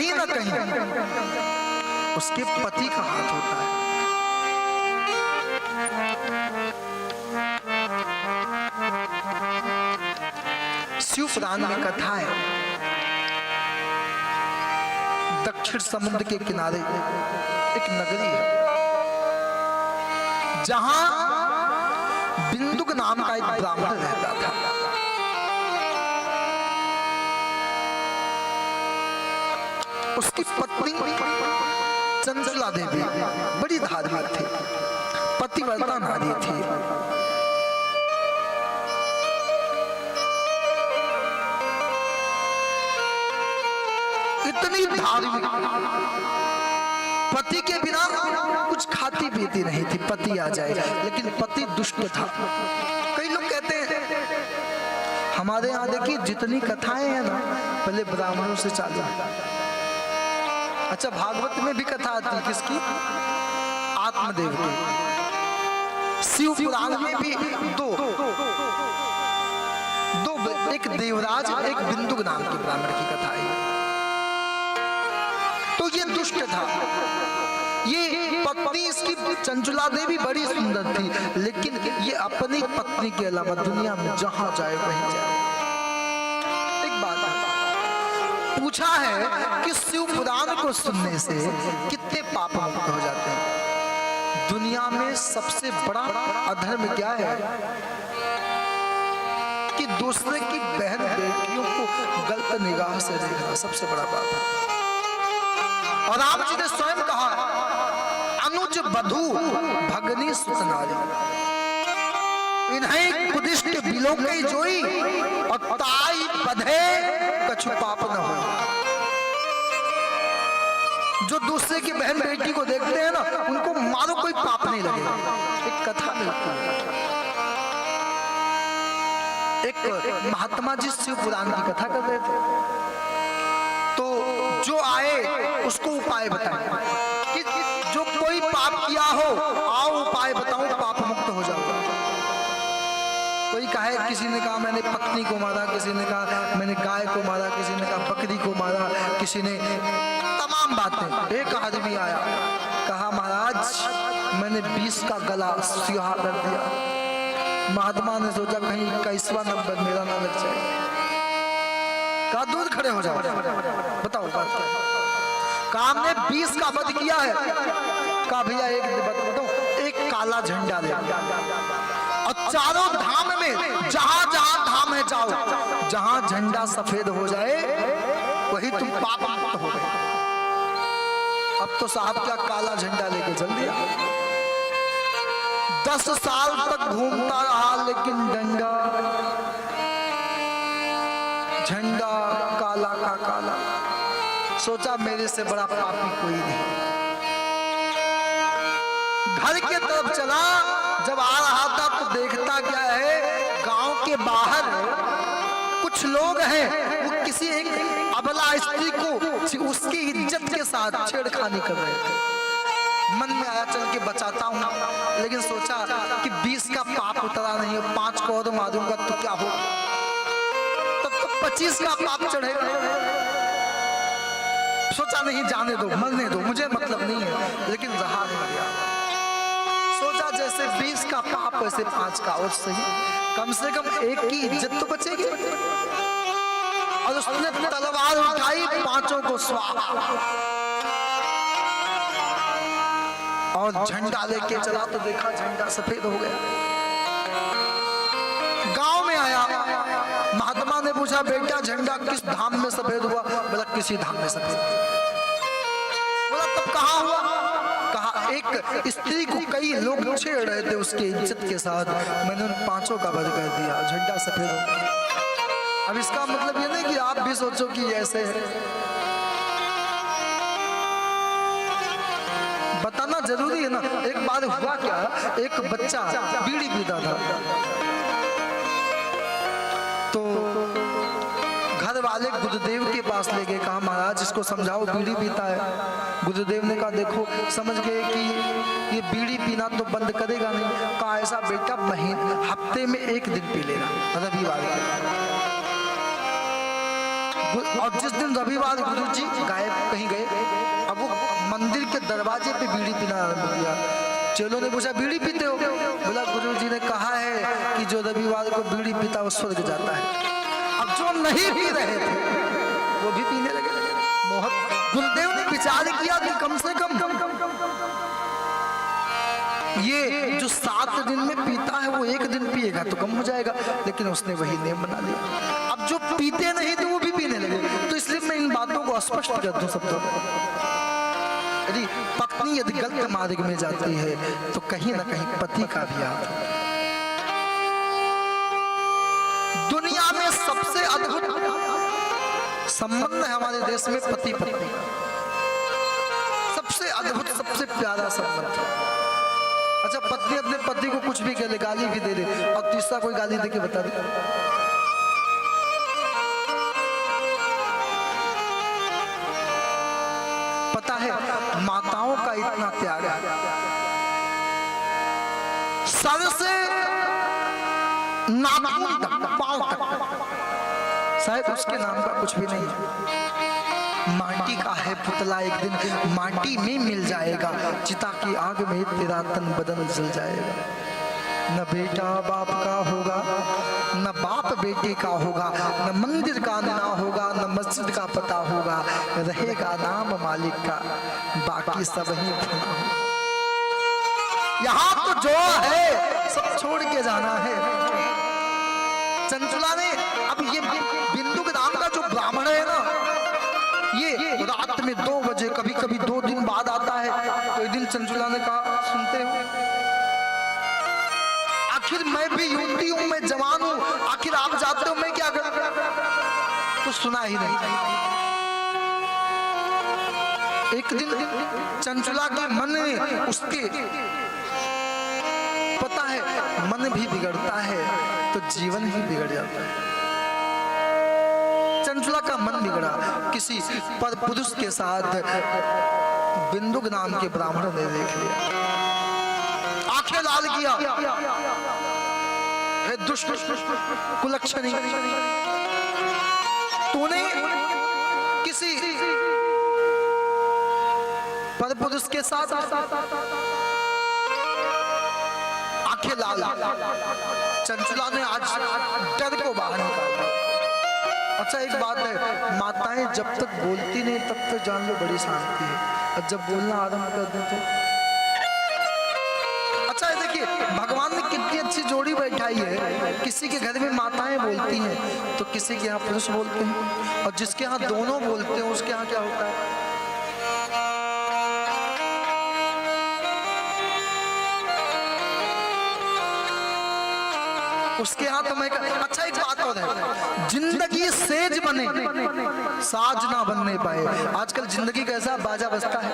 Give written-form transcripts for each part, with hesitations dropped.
कहीं ना कहीं उसके पति का हाथ होता है। शिव पुराण में कथा है, दक्षिण समुद्र के किनारे एक नगरी है जहां बिंदुक नाम का एक ब्राह्मण रहता था। उसकी पत्नी चंचला देवी बड़ी धार्मिक थी, पतिव्रता नारी थी। इतनी धार्मिक, पति के बिना कुछ खाती पीती नहीं थी, पति आ जाए, लेकिन पति दुष्ट था। कई लोग कहते हैं, हमारे यहाँ देखिए जितनी कथाएं हैं ना, पहले ब्राह्मणों से चालू। अच्छा, भागवत में भी कथा आती है किसकी? आत्मदेव की। शिव पुराण में भी दो, एक देवराज, एक बिंदुक नाम के ब्राह्मण की कथा है। तो ये दुष्ट था। ये पत्नी इसकी चंचला देवी बड़ी सुंदर थी, लेकिन ये अपनी पत्नी के अलावा दुनिया में जहां जाए वहीं जाए। एक बात पूछा है कि शिव पुराण को सुनने से कितने पाप मुक्त हो जाते हैं? दुनिया में सबसे बड़ा अधर्म क्या है? कि दूसरे की बहन बेटियों को गलत निगाह से देखना सबसे बड़ा पाप है। और राम जी ने स्वयं कहा, अनुज बधू भगनी सुत नारी, इन्हें कुदिष्ट बिलोके जोई, और ताई बधे कछु पाप न हो। जो दूसरे की बहन बेटी को देखते हैं ना, उनको मारो, कोई पाप नहीं लगेगा। एक कथा मिलती है, एक महात्मा जी शिव पुराण की कथा कर रहे थे, तो जो आए उसको उपाय बताए कि जो कोई पाप किया हो, आओ उपाय बताऊं, पाप मुक्त हो जाओगे। कोई कहे, किसी ने कहा मैंने पत्नी को मारा, किसी ने कहा मैंने गाय को मारा, किसी ने कहा बकरी को मारा, किसी ने तमाम बातें। एक आदमी आया, कहा महाराज मैंने 20 का गला सिहा कर दिया। महात्मा ने सोचा कहीं 21वां नंबर मेरा ना लग जाए। कहा दूर खड़े हो जाओ, बताओ बात क्या है? कहा हमने 20 का वध किया है। कहा भैया एक बात बताओ, एक काला झंडा ले और चारों धाम में जहां जहां धाम है जाओ, जहां झंडा सफेद हो जाए वही तुम पाप मुक्त हो गए। अब तो साहब क्या काला झंडा लेके चल दिया। 10 साल तक घूमता रहा, लेकिन झंडा काला का काला। सोचा मेरे से बड़ा पापी कोई नहीं। घर के तरफ चला, जब आ रहा था तो देखता क्या है, गांव के बाहर कुछ लोग हैं, वो किसी एक अबला स्त्री को उसकी इज्जत के साथ छेड़खानी कर रहे थे। मन में आया चल के बचाता हूँ, लेकिन सोचा कि 20 का पाप उतरा नहीं, 5 को और मारूंगा तो क्या हो, तब तो 25 का पाप चढ़ेगा। सोचा नहीं, जाने दो, मरने दो, मुझे मतलब नहीं है, लेकिन रहा नहीं गया। सोचा जैसे 20 का पाप वैसे 5 का और सही, कम से कम एक की इज्जत तो बचेगी। और उसने तलवार उठाई, 5 को स्वाहा, और झंडा लेके चला तो देखा झंडा सफेद हो गया। गांव में आया, महात्मा ने पूछा बेटा झंडा किस धाम में सफेद हुआ? बोला किसी धाम में सफेद। बोला तब कहाँ हुआ? कहा एक स्त्री को कई लोग छेड़ रहे थे उसकी इज्जत के साथ, मैंने उन 5 का वध कर दिया, झंडा सफेद हो गया। अब इसका मतलब ये नहीं कि आप भी सोचो कि ऐसे है। बताना जरूरी है ना। एक बार हुआ क्या, एक बच्चा बीड़ी पीता था, तो घर वाले गुरुदेव के पास ले गए, कहा महाराज इसको समझाओ बीड़ी पीता है। गुरुदेव ने कहा देखो, समझ गए कि ये बीड़ी पीना तो बंद करेगा नहीं। कहा ऐसा बेटा हफ्ते में 1 दिन पी लेगा, रविवार के। और जिस दिन रविवार गुरु जी गायब कहीं गए, अब वो मंदिर के दरवाजे पे बीड़ी पीना आरम्भ किया। चेलों ने पूछा बीड़ी पीते हो? बोला गुरु जी ने कहा है कि जो रविवार को बीड़ी पीता वो स्वर्ग जाता है। अब जो नहीं पी रहे थे वो भी पीने लगे। गुरुदेव ने विचार किया कि कम से कम ये जो 7 दिन में पीता है वो 1 दिन पिएगा तो कम हो जाएगा, लेकिन उसने वही नियम बना लिया। अब जो पीते नहीं थे वो भी पीने लगे। तो इसलिए मैं इन बातों को स्पष्ट कर दूं सबको, यदि पत्नी यदि गलत मार्ग में जाती है तो कहीं ना कहीं पति का भी हाथ है। दुनिया में सबसे अद्भुत संबंध है हमारे देश में पति पत्नी का, सबसे अद्भुत सबसे प्यारा संबंध। अच्छा, पत्नी अपने पति को कुछ भी कह ले, गाली भी दे दे, और तीसरा कोई गाली दे के बता दे, पता है माताओं का इतना त्याग है, सर से नाखून तक पांव तक, शायद उसके नाम का कुछ भी नहीं है। माटी का है पुतला, एक दिन माटी में मिल जाएगा, चिता की आग में तेरा तन बदन जल जाएगा। न बेटा बाप का होगा, न बाप बेटे का होगा, न मंदिर का ना होगा, न मस्जिद का पता होगा, रहेगा नाम मालिक का, बाकी सब ही फना होगा। यहाँ तो जो है सब छोड़ के जाना है। चंचला ने, अब ये बिंदु ग्राम का जो ब्राह्मण है ना, ये रात में 2 बजे कभी कभी 2 दिन बाद आता है। तो एक दिन चंचला ने कहा, सुनते हो, आखिर मैं भी युवती हूं, मैं जवान हूं, आखिर आप जाते हो, मैं क्या करूं? तो सुना ही नहीं। एक दिन चंचला के मन में, उसके पता है मन भी बिगड़ता है तो जीवन ही बिगड़ जाता है। चंचला का मन बिगड़ा, किसी पर पुरुष के साथ बिंदुक नाम के ब्राह्मण ने देख लिया, आंखें लाल किया, दुष्ट कुलक्षणी, तूने किसी पर पुरुष के साथ आंखें लाल। चंचला ने आज डर को बाहर निकाला। अच्छा, एक बात है, माताएं जब तक बोलती नहीं तब तक जान लो बड़ी शांति है, और जब बोलना आरंभ कर दे तो। अच्छा है, देखिए भगवान ने कितनी अच्छी जोड़ी बैठाई है। किसी के घर में माताएं बोलती हैं तो किसी के यहाँ पुरुष बोलते हैं, और जिसके यहाँ दोनों बोलते हैं उसके यहाँ क्या होता है? उसके हाथ में। अच्छा, एक बात और है, जिंदगी सेज बने साज ना बनने पाए। आजकल जिंदगी कैसा बाजा बजता है,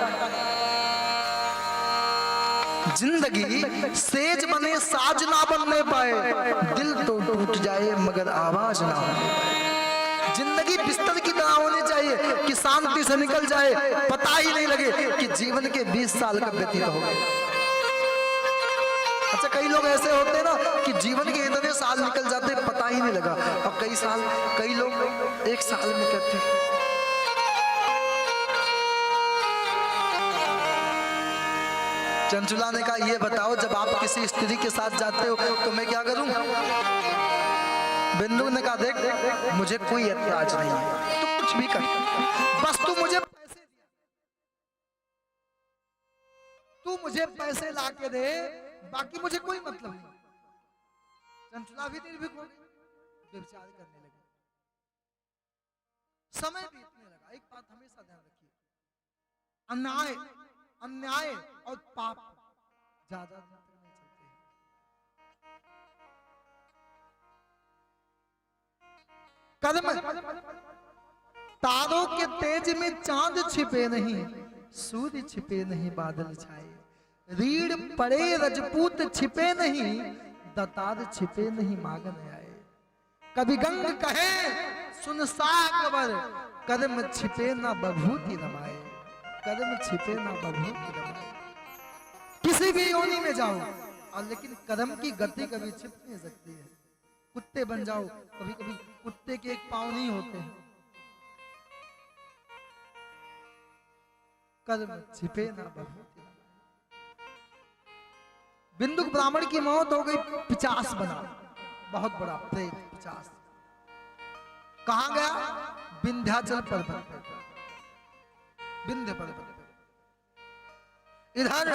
जिंदगी सेज बने साज ना बनने पाए, दिल तो टूट जाए मगर आवाज ना होने पाए। जिंदगी बिस्तर की तरह होनी चाहिए कि शांति से निकल जाए, पता ही नहीं लगे कि जीवन के 20 साल का व्यतीत हो गए। अच्छा, कई लोग ऐसे होते हैं ना कि जीवन के इतने साल निकल जाते पता ही नहीं लगा, और कई लोग 1 साल में कहते हैं। चंचला ने कहा, ये बताओ जब आप किसी स्त्री के साथ जाते हो तो मैं क्या करूं? बिंदु ने कहा, देख मुझे कोई ऐतराज नहीं है, तू कुछ भी कर, बस तू मुझे पैसे ला के दे, बाकी मुझे कोई मतलब नहीं। चंचला भी निर्भीक हो गई, व्यभिचार करने लगी। समय बीतने लगा। एक बात हमेशा ध्यान रखिए, अन्याय और पाप ज्यादा दिन तक नहीं चलते हैं। कर्म, तारों के तेज में चांद छिपे नहीं, सूर्य छिपे नहीं बादल छाए, रीढ़ पड़े रजपूत छिपे नहीं, दतार छिपे नहीं मांगन आए। कभी गंग कहे सुन सागर, कर्म छिपे ना बभूति रमाए, कर्म छिपे ना बभूति रमाए। किसी भी योनि में जाओ, और लेकिन कर्म की गति कभी छिप नहीं सकती है। कुत्ते बन जाओ, कभी कभी कुत्ते के एक पांव नहीं होते हैं, कर्म छिपे ना भभूति। बिंदु ब्राह्मण की मौत हो गई, 50 बना, बहुत बड़ा प्रेत 50। कहां गया? विंध्याचल पर्वत पर, विंध्य पर्वत पर। इधर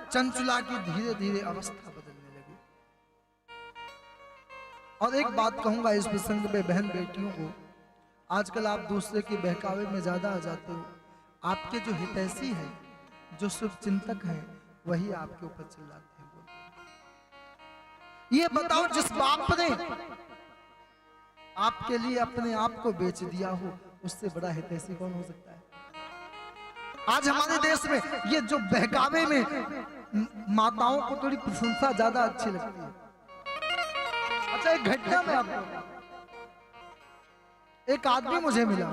चंचुला की धीरे धीरे अवस्था बदलने लगी। और एक बात कहूंगा इस प्रसंग में बहन बेटियों को, आजकल आप दूसरे के बहकावे में ज्यादा आ जाते हो। आपके जो हितैषी हैं, जो शुभ चिंतक हैं, वही आपके ऊपर चिल्लाते हैं। ये बताओ, जिस बाप ने आपके लिए अपने आप को बेच दिया हो, उससे बड़ा हितैषी कौन हो सकता है? आज हमारे देश में ये जो बहकावे में माताओं को थोड़ी प्रशंसा ज्यादा अच्छी लगती है। अच्छा, एक घटना में आपको, एक आदमी मुझे मिला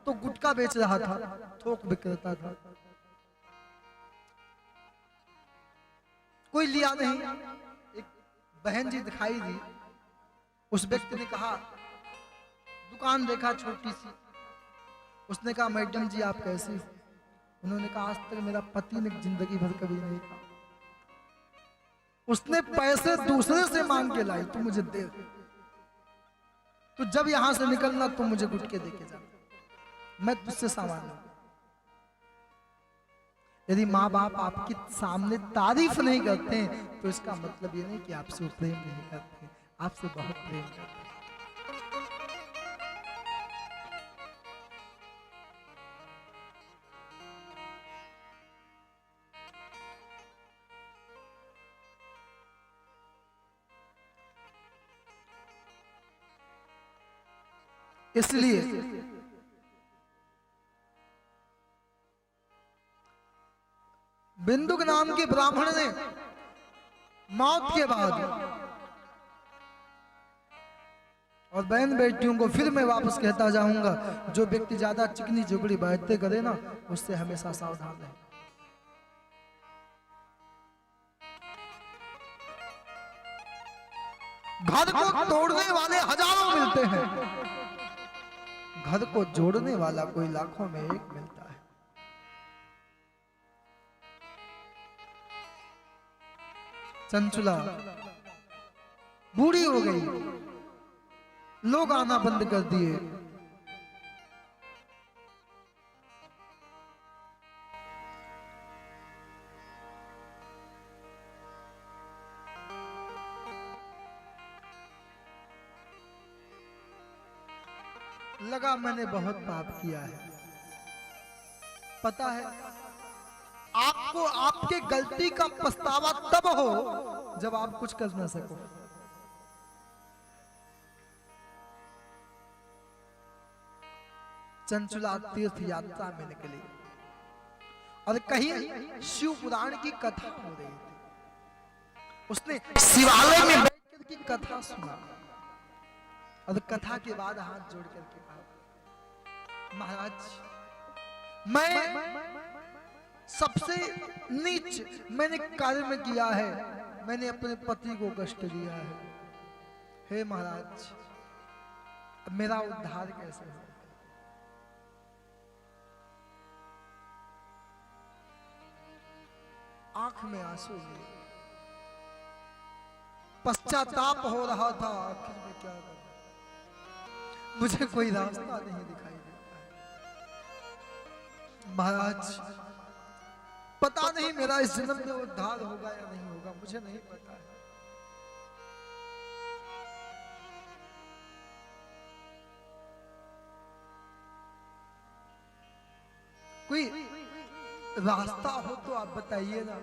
तो गुटखा बेच रहा था, थोक विक्रेता था। कोई लिया नहीं, एक बहन जी दिखाई दी। उस व्यक्ति ने कहा, दुकान देखा छोटी सी, उसने कहा मैडम जी आप कैसी? उन्होंने कहा आज तक मेरा पति ने जिंदगी भर कभी नहीं कहा। उसने पैसे दूसरे से मांग के लाई, तू मुझे दे, तो जब यहां से निकलना तो मुझे गुटके देके जा, मैं तुझसे सामान लूं। यदि माँ बाप आपके सामने तारीफ नहीं करते हैं तो इसका मतलब ये नहीं कि आपसे प्रेम नहीं करते, आपसे बहुत प्रेम करते हैं। इसलिए बिंदुक नाम के ब्राह्मण ने मौत के बाद, और बहन बेटियों को फिर मैं वापस कहता जाऊंगा, जो व्यक्ति ज्यादा चिकनी चुपड़ी बातें करे ना, उससे हमेशा सावधान रहे। घर को तोड़ने वाले हजारों मिलते हैं, घर को जोड़ने वाला कोई लाखों में एक मिलता है। चंचुला बूढ़ी हो गई, लोग आना बंद कर दिए। लगा मैंने बहुत पाप किया है। पता है आपको आपके गलती का पछतावा तब हो जब आप कुछ कर ना सको। चंचुला तीर्थ यात्रा में निकली और कहीं शिव पुराण की कथा हो रही थी। उसने शिवालय में बैठकर की कथा सुना और कथा के बाद हाथ जोड़ करके कहा, महाराज मैं सबसे नीच मैंने कर्म किया है, मैंने अपने पति को कष्ट दिया है। हे महाराज अब मेरा उद्धार कैसे हो? आंख में आंसू लिए, पश्चाताप हो रहा था, आखिर में क्या करूं, मुझे कोई रास्ता नहीं दिखाई देता है। महाराज पता नहीं मेरा इस जन्म में उद्धार होगा या नहीं होगा, मुझे नहीं पता है। कोई रास्ता हो तो आप बताइए ना,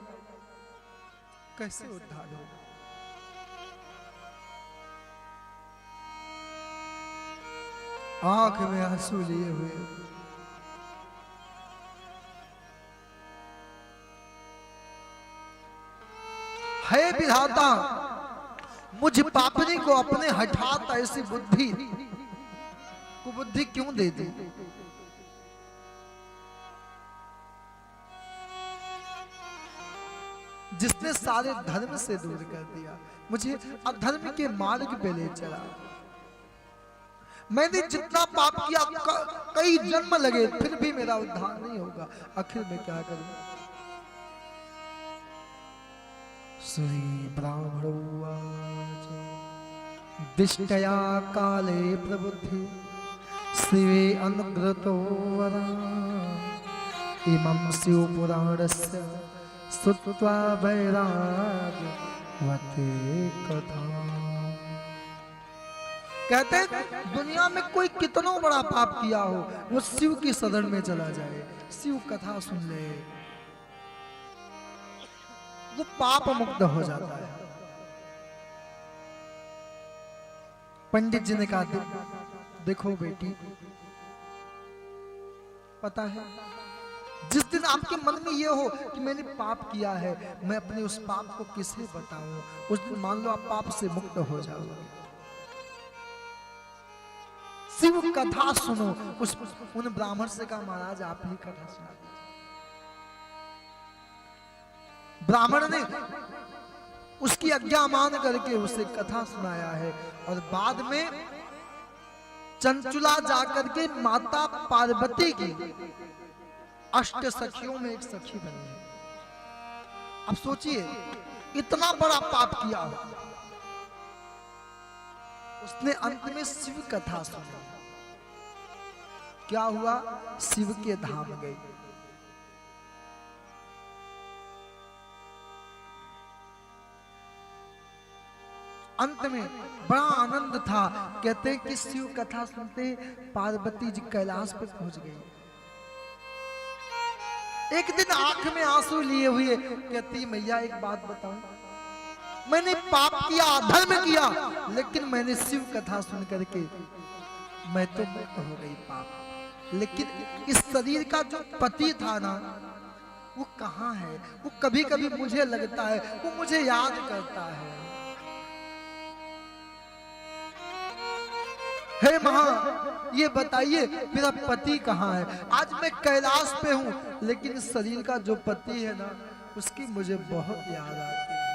कैसे उद्धार होगा? आंख में आंसू लिए हुए है विधाता, मुझ पापनी को अपने हठात ऐसी बुद्धि कुबुद्धि क्यों दे दी? जिसने सारे धर्म से दूर कर दिया, मुझे अधर्म के मार्ग पे ले चला। मैंने जितना पाप किया कई जन्म लगे फिर भी मेरा उद्धार नहीं होगा, आखिर मैं क्या करूं। श्री ब्राह्मणोवाच दिष्टया काले प्रबुद्धि शिवे अनुग्रतो वरा इमं शिवपुराणस्य श्रुत्वा वैराग्यवते कथा। कहते हैं दुनिया में कोई कितना बड़ा पाप किया हो वो शिव की शरण में चला जाए, शिव कथा सुन ले, वो पाप मुक्त हो जाता है। पंडित जी ने कहा देखो बेटी, पता है जिस दिन आपके मन में ये हो कि मैंने पाप किया है, मैं अपने उस पाप को किसे बताऊं, उस दिन मान लो आप पाप से मुक्त हो जाओगे। शिव कथा सुनो। उन ब्राह्मण से कहा महाराज आप ही कथा सुना दीजिए। ब्राह्मण ने उसकी आज्ञा मान करके उसे कथा सुनाया है और बाद में चंचुला जाकर के माता पार्वती की अष्ट सखियों में एक सखी बनी है। अब सोचिए इतना बड़ा पाप किया हो, उसने अंत में शिव कथा सुनी, क्या हुआ, शिव के धाम गई। अंत में बड़ा आनंद था। कहते हैं कि शिव कथा सुनते पार्वती जी कैलाश पर पहुंच गई। एक दिन आंख में आंसू लिए हुए कहती मैया एक बात बताऊं, मैंने पाप किया, अधर्म किया, लेकिन मैंने शिव कथा सुन करके मैं तो मुक्त हो गई पाप, लेकिन इस शरीर का जो पति था ना वो कहाँ है, वो कभी कभी मुझे लगता है वो मुझे याद करता है। हे मां ये बताइए मेरा पति कहाँ है। आज मैं कैलाश पे हूँ लेकिन इस शरीर का जो पति है ना उसकी मुझे बहुत याद आती है।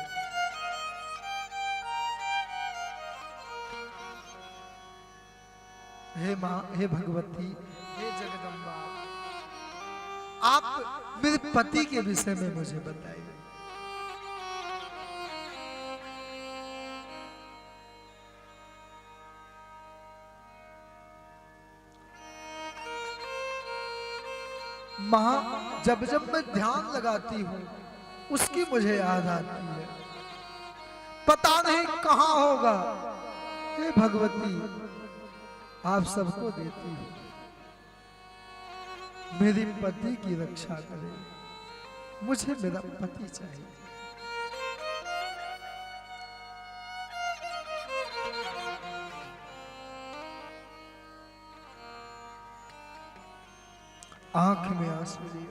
हे मां, हे भगवती, हे जगदम्बा, आप मेरे पति के विषय में मुझे बताइए। मां जब जब मैं ध्यान लगाती हूं उसकी मुझे याद आती है, पता नहीं कहां होगा। हे भगवती आप सबको देती हो, मेरे पति की रक्षा करें, मुझे मेरा पति चाहिए। आंख में आंसू लिए